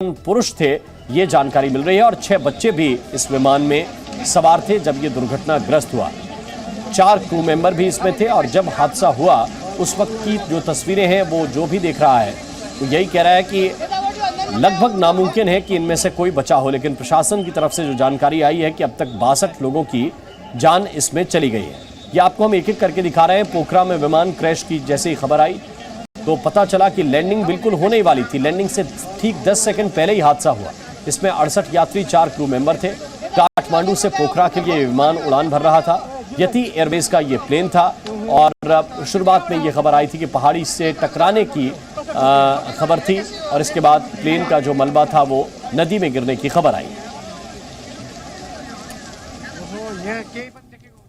पुरुष थे, ये जानकारी मिल रही है और 6 बच्चे भी इस विमान में सवार थे जब ये दुर्घटनाग्रस्त हुआ। 4 क्रू मेंबर भी इसमें थे और जब हादसा हुआ उस वक्त की जो तस्वीरें हैं वो जो भी देख रहा है तो यही कह रहा है कि लगभग नामुमकिन है कि इनमें से कोई बचा हो, लेकिन प्रशासन की तरफ से जो जानकारी आई है कि अब तक 62 लोगों की जान इसमें चली गई है। ये आपको हम एक एक करके दिखा रहे हैं। पोखरा में विमान क्रैश की जैसे ही खबर आई तो पता चला कि लैंडिंग बिल्कुल होने ही वाली थी। लैंडिंग से ठीक 10 सेकंड पहले ही हादसा हुआ। इसमें 68 यात्री, 4 क्रू मेंबर थे। काठमांडू से पोखरा के लिए विमान उड़ान भर रहा था। यति एयरबेस का ये प्लेन था और शुरुआत में ये खबर आई थी कि पहाड़ी से टकराने की खबर थी और इसके बाद प्लेन का जो मलबा था वो नदी में गिरने की खबर आई।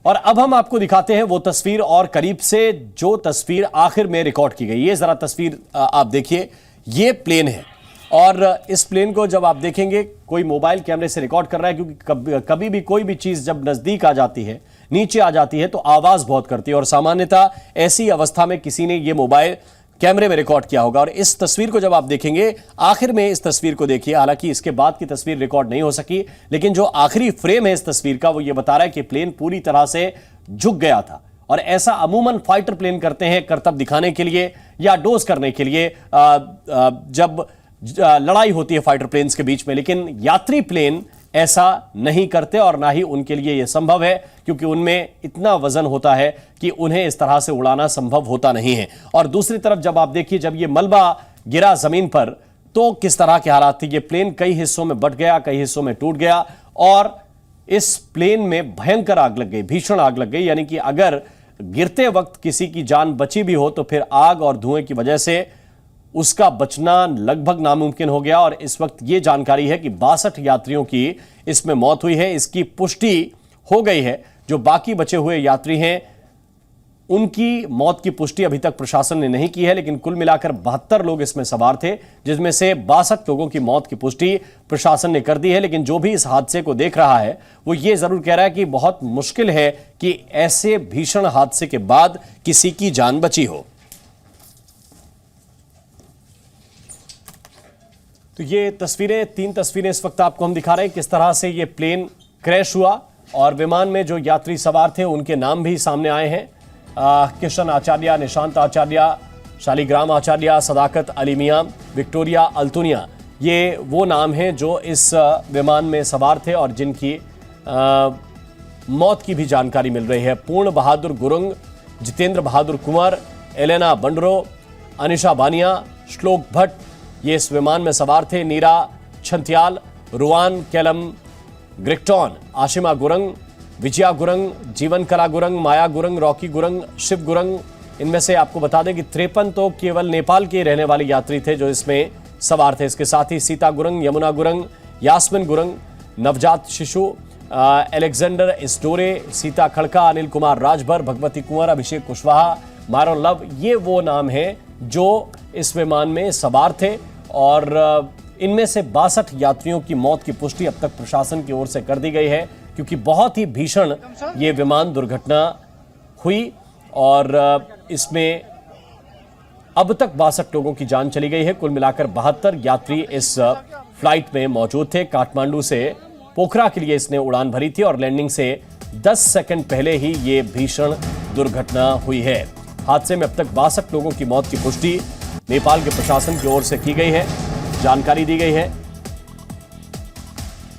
और अब हम आपको दिखाते हैं वो तस्वीर और करीब से जो तस्वीर आखिर में रिकॉर्ड की गई। ये जरा तस्वीर आप देखिए, ये प्लेन है और इस प्लेन को जब आप देखेंगे कोई मोबाइल कैमरे से रिकॉर्ड कर रहा है, क्योंकि कभी भी कोई भी चीज जब नजदीक आ जाती है, नीचे आ जाती है तो आवाज बहुत करती है और सामान्यतः ऐसी अवस्था में किसी ने ये मोबाइल कैमरे में रिकॉर्ड किया होगा। और इस तस्वीर को जब आप देखेंगे, आखिर में इस तस्वीर को देखिए, हालांकि इसके बाद की तस्वीर रिकॉर्ड नहीं हो सकी, लेकिन जो आखिरी फ्रेम है इस तस्वीर का वो ये बता रहा है कि प्लेन पूरी तरह से झुक गया था। और ऐसा अमूमन फाइटर प्लेन करते हैं करतब दिखाने के लिए या डोज करने के लिए जब लड़ाई होती है फाइटर प्लेन्स के बीच में, लेकिन यात्री प्लेन ऐसा नहीं करते और ना ही उनके लिए यह संभव है, क्योंकि उनमें इतना वजन होता है कि उन्हें इस तरह से उड़ाना संभव होता नहीं है। और दूसरी तरफ जब आप देखिए, जब यह मलबा गिरा जमीन पर तो किस तरह के हालात थे। यह प्लेन कई हिस्सों में बट गया, कई हिस्सों में टूट गया और इस प्लेन में भयंकर आग लग गई, भीषण आग लग गई। यानी कि अगर गिरते वक्त किसी की जान बची भी हो तो फिर आग और धुएं की वजह से उसका बचना लगभग नामुमकिन हो गया। और इस वक्त यह जानकारी है कि 62 यात्रियों की इसमें मौत हुई है। इसकी पुष्टि हो गई है। जो बाकी बचे हुए यात्री हैं उनकी मौत की पुष्टि अभी तक प्रशासन ने नहीं की है, लेकिन कुल मिलाकर 72 लोग इसमें सवार थे, जिसमें से 62 लोगों की मौत की पुष्टि प्रशासन ने कर दी है। लेकिन जो भी इस हादसे को देख रहा है वो ये जरूर कह रहा है कि बहुत मुश्किल है कि ऐसे भीषण हादसे के बाद किसी की जान बची हो। तो ये तस्वीरें, 3 तस्वीरें इस वक्त आपको हम दिखा रहे हैं किस तरह से ये प्लेन क्रैश हुआ और विमान में जो यात्री सवार थे उनके नाम भी सामने आए हैं। किशन आचार्य, निशांत आचार्य, शालिग्राम आचार्य, सदाकत अली मियां, विक्टोरिया अल्तुनिया, ये वो नाम हैं जो इस विमान में सवार थे और जिनकी मौत की भी जानकारी मिल रही है। पूर्ण बहादुर गुरुंग, जितेंद्र बहादुर कुंवर, एलेना बंडरो, अनिशा बानिया, श्लोक भट्ट ये इस विमान में सवार थे। नीरा छंत्याल, रुआन केलम ग्रिक्टॉन, आशिमा गुरंग, विजया गुरंग, जीवन कला गुरंग, माया गुरंग, रॉकी गुरंग, शिव गुरंग। इनमें से आपको बता दें कि 53 तो केवल नेपाल के रहने वाले यात्री थे जो इसमें सवार थे। इसके साथ ही सीता गुरंग, यमुना गुरंग, यास्मिन गुरंग, नवजात शिशु, एलेक्जेंडर इस्टोरे, सीता खड़का, अनिल कुमार राजभर, भगवती कुंवर, अभिषेक कुशवाहा, मारोन लव, ये वो नाम हैं जो इस विमान में सवार थे। और इनमें से 62 यात्रियों की मौत की पुष्टि अब तक प्रशासन की ओर से कर दी गई है, क्योंकि बहुत ही भीषण ये विमान दुर्घटना हुई और इसमें अब तक 62 लोगों की जान चली गई है। कुल मिलाकर 72 यात्री इस फ्लाइट में मौजूद थे। काठमांडू से पोखरा के लिए इसने उड़ान भरी थी और लैंडिंग से 10 सेकंड पहले ही ये भीषण दुर्घटना हुई है। हादसे में अब तक 62 लोगों की मौत की पुष्टि नेपाल के प्रशासन की ओर से की गई है, जानकारी दी गई है।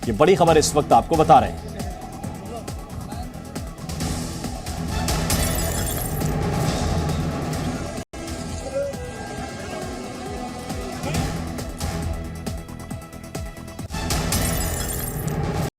ये बड़ी खबर इस वक्त आपको बता रहे हैं।